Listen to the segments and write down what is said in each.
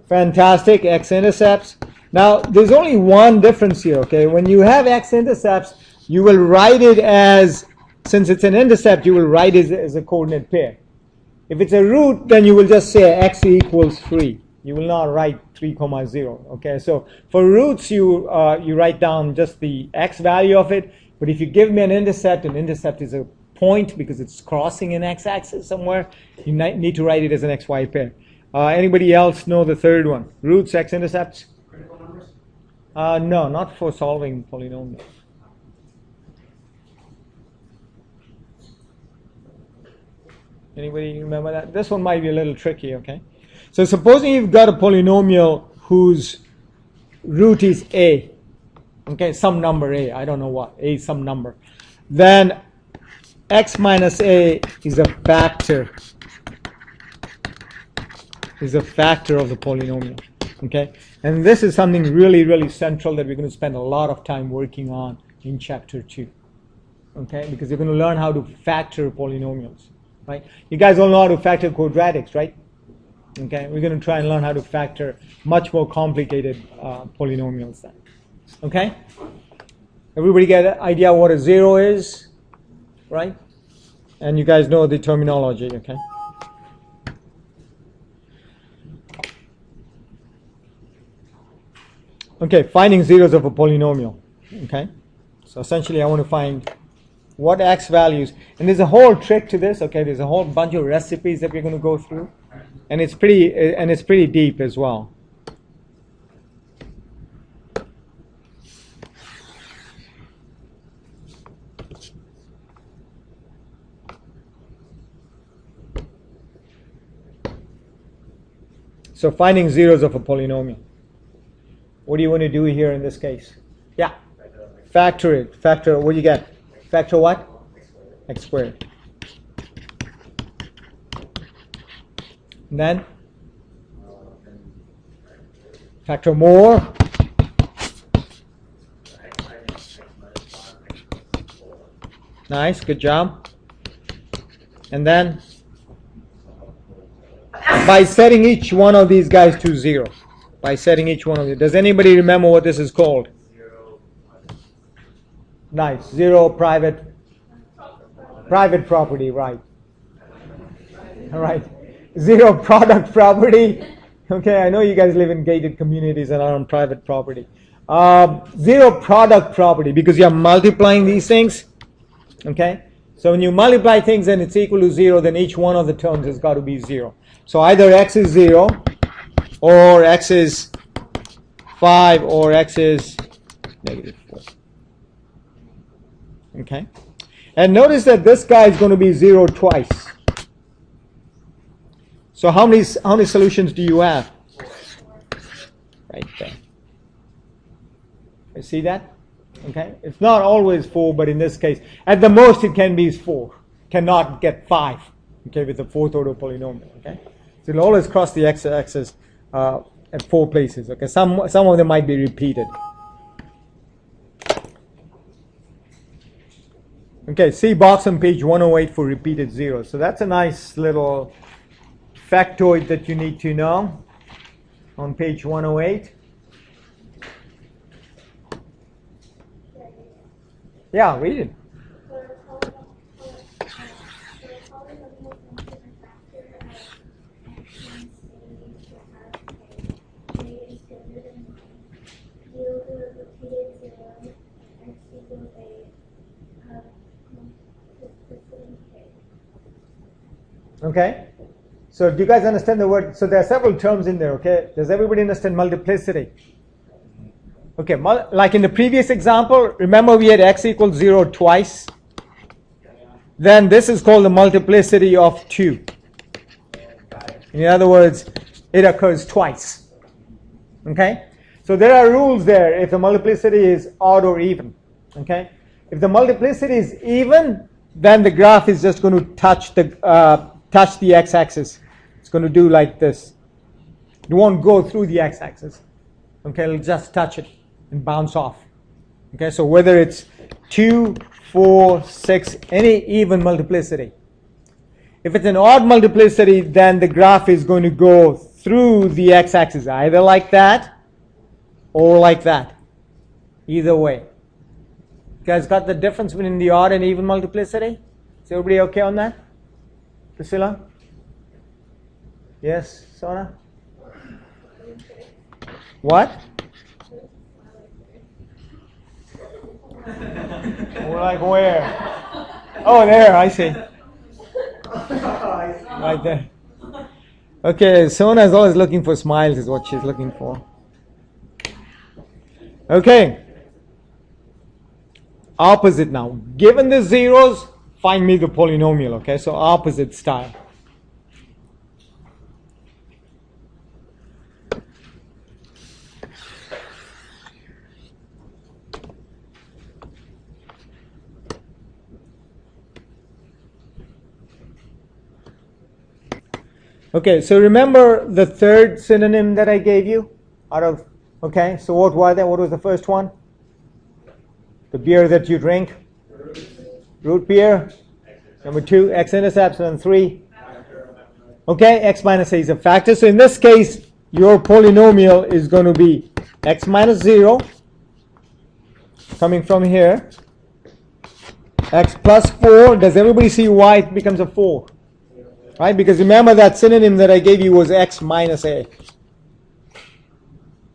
Fantastic, x-intercepts. Now, there's only one difference here, okay? When you have x-intercepts, you will write it as, since it's an intercept, you will write it as a coordinate pair. If it's a root, then you will just say x equals 3. You will not write 3, 0. Okay, so for roots, you write down just the x value of it. But if you give me an intercept is a point because it's crossing an x-axis somewhere, you need to write it as an xy pair. Anybody else know the third one? Roots, x-intercepts? Critical numbers? No, not for solving polynomials. Anybody remember that? This one might be a little tricky, okay? So supposing you've got a polynomial whose root is a, okay, some number a, I don't know what, a is some number. Then x minus a is a factor of the polynomial, okay? And this is something really, really central that we're going to spend a lot of time working on in chapter 2, okay? Because you're going to learn how to factor polynomials, right? You guys all know how to factor quadratics, right? Okay, we're going to try and learn how to factor much more complicated polynomials then, okay? Everybody get an idea what a 0 is, right? And you guys know the terminology, okay? Okay, finding zeros of a polynomial, okay? So essentially I want to find what x values, and there's a whole trick to this, okay? There's a whole bunch of recipes that we're going to go through, and it's pretty deep as well. So finding zeros of a polynomial. What do you want to do here in this case? Yeah. Factor it. Factor, what do you get? Factor what? X squared. And then? Factor more. Nice, good job. And then? By setting each one of these guys to 0. By setting each one of these. Does anybody remember what this is called? Nice. 0 private property, right. All right. 0 product property. Okay, I know you guys live in gated communities and are on private property. 0 product property, because you're multiplying these things. Okay? So when you multiply things and it's equal to 0, then each one of the terms has got to be 0. So either x is 0, or x is 5, or x is negative 4. Okay? And notice that this guy is going to be 0 twice. So how many solutions do you have? Right there. You see that? Okay? It's not always 4, but in this case, at the most it can be 4. Cannot get 5. Okay, with the fourth order polynomial. Okay? So it'll always cross the x-axis at 4 places. Okay, some of them might be repeated. Okay, see box on page 108 for repeated zeros. So that's a nice little factoid that you need to know on page 108. Yeah, read it. Okay, so do you guys understand the word? So there are several terms in there, okay? Does everybody understand multiplicity? Okay, like in the previous example, remember we had x equals 0 twice? Then this is called the multiplicity of 2. In other words, it occurs twice. Okay? So there are rules there if the multiplicity is odd or even. Okay? If the multiplicity is even, then the graph is just going to touch the x-axis. It's going to do like this. It won't go through the x-axis. Okay, it'll just touch it and bounce off. Okay, so whether it's 2, 4, 6, any even multiplicity. If it's an odd multiplicity, then the graph is going to go through the x-axis, either like that or like that. Either way. You guys got the difference between the odd and even multiplicity? Is everybody okay on that? Priscilla? Yes, Sona? What? Like where? Oh, there, I see. Right there. Okay, Sona is always looking for smiles, is what she's looking for. Okay. Opposite now. Given the zeros, find me the polynomial, okay? So opposite style. Okay, so remember the third synonym that I gave you out of, okay, so what was that? What was the first one? The beer that you drink? Root beer. Number 2, x-intercepts. And 3, okay, x minus a is a factor. So in this case, your polynomial is going to be x minus 0 coming from here. X plus 4. Does everybody see why it becomes a 4? Right? Because remember that synonym that I gave you was x minus a.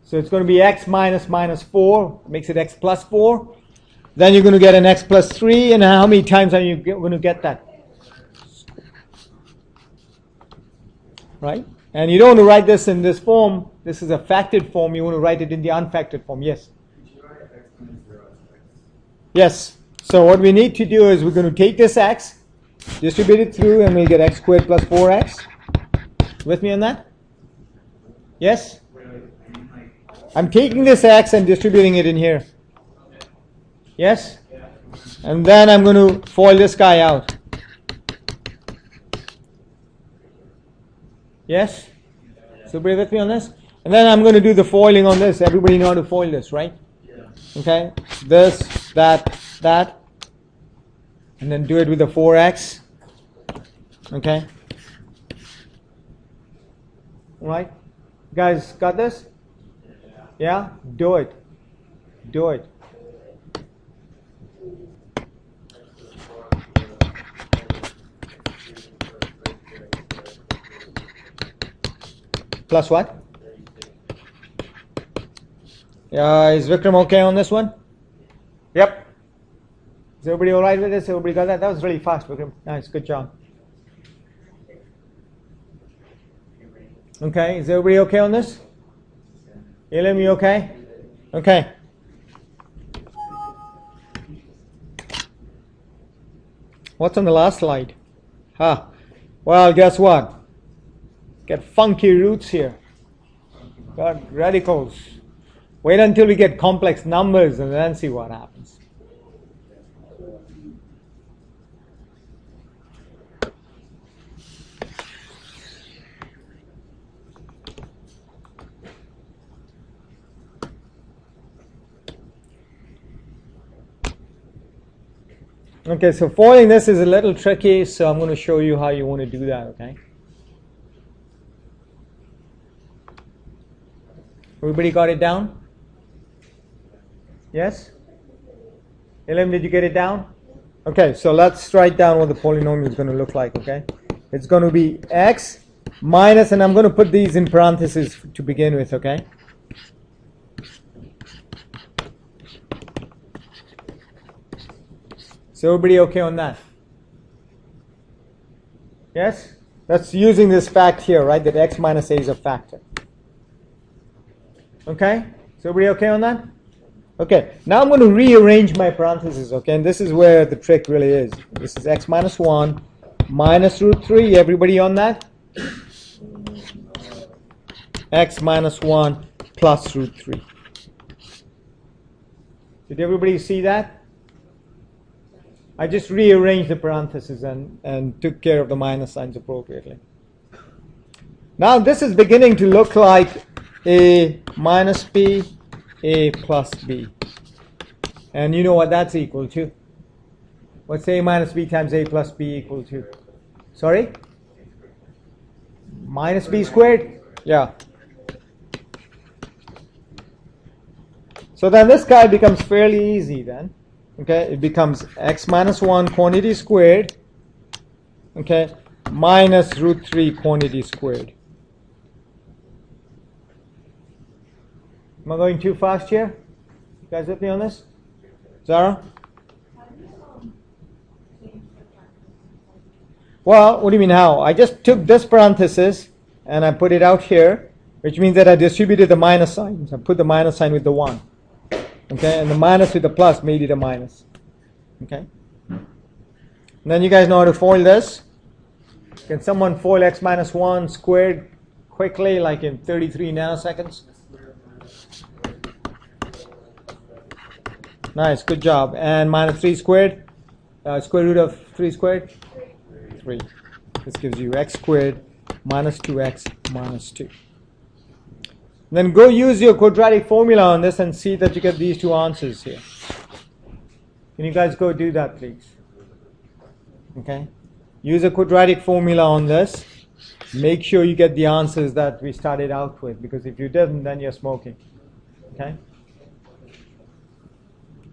So it's going to be x minus minus 4. Makes it x plus 4. Then you're going to get an x plus 3. And how many times are you going to get that? Right? And you don't want to write this in this form. This is a factored form. You want to write it in the unfactored form. Yes? Yes. So what we need to do is we're going to take this x, distribute it through, and we'll get x squared plus 4x. With me on that? Yes? I'm taking this x and distributing it in here. Yes? And then I'm going to FOIL this guy out. Yes? So bear with me on this. And then I'm going to do the foiling on this. Everybody know how to foil this, right? Okay? This, that, that. And then do it with the 4x. Okay? Right? Guys, got this? Yeah? Do it. Do it. Plus what? Is Vikram okay on this one? Yep. Is everybody alright with this? Everybody got that? That was really fast, Vikram. Nice, good job. Okay, is everybody okay on this? Elim, you okay? Okay. What's on the last slide? Well, guess what? Get funky roots here. Got radicals. Wait until we get complex numbers and then see what happens. Okay, so foiling this is a little tricky, so I'm going to show you how you want to do that, okay? Everybody got it down? Yes? Elim, did you get it down? Okay, so let's write down what the polynomial is going to look like, okay? It's going to be x minus, and I'm going to put these in parentheses to begin with, okay? So everybody okay on that? Yes? That's using this fact here, right? That x minus a is a factor. Okay? So everybody okay on that? Okay. Now I'm going to rearrange my parentheses, okay? And this is where the trick really is. This is x minus 1 minus root 3. Everybody on that? X minus 1 plus root 3. Did everybody see that? I just rearranged the parentheses and took care of the minus signs appropriately. Now this is beginning to look like a minus b, a plus b. And you know what that's equal to? What's a minus b times a plus b equal to? Sorry? Minus b squared? Yeah. So then this guy becomes fairly easy then. Okay, it becomes x minus 1 quantity squared, okay, minus root 3 quantity squared. Am I going too fast here? You guys with me on this? Zara? Well, what do you mean how? I just took this parenthesis and I put it out here, which means that I distributed the minus signs. I put the minus sign with the 1. Okay, and the minus with the plus made it a minus. Okay. And then you guys know how to FOIL this. Can someone FOIL x minus 1 squared quickly, like in 33 nanoseconds? Nice, good job. And minus 3 squared? Square root of 3 squared? 3. This gives you x squared minus 2x minus 2. Then go use your quadratic formula on this and see that you get these two answers here. Can you guys go do that, please? Okay. Use a quadratic formula on this. Make sure you get the answers that we started out with, because if you didn't, then you're smoking. Okay.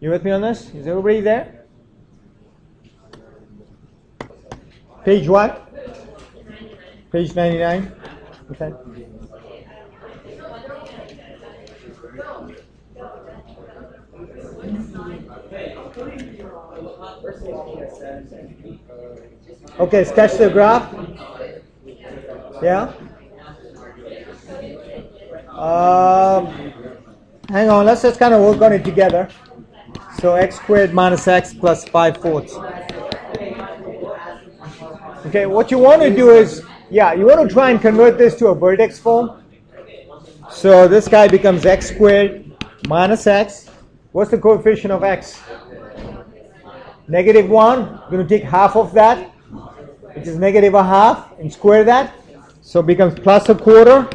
You with me on this? Is everybody there? Page what? Page 99. Okay. Okay, sketch the graph. Yeah. Hang on, let's just kind of work on it together. So x squared minus x plus 5/4. Okay, what you want to do is, yeah, you want to try and convert this to a vertex form. So this guy becomes x squared minus x. What's the coefficient of x? -1. You're going to take half of that, which is -1/2, and square that. So it becomes plus 1/4,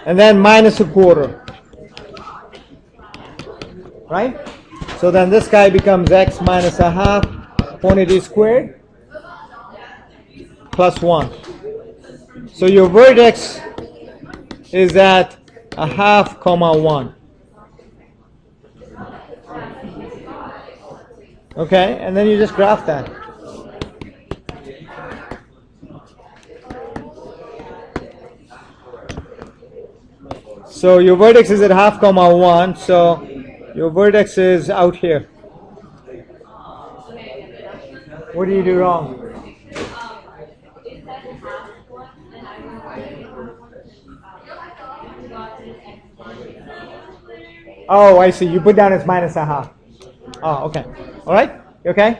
and then minus 1/4. Right? So then this guy becomes x minus 1/2 quantity squared plus 1. So your vertex is at 1/2, 1. Okay, and then you just graph that. So your vertex is at 1/2, 1. So your vertex is out here. What do you do wrong? Oh, I see. You put down as minus 1/2. Oh, okay. All right. You okay?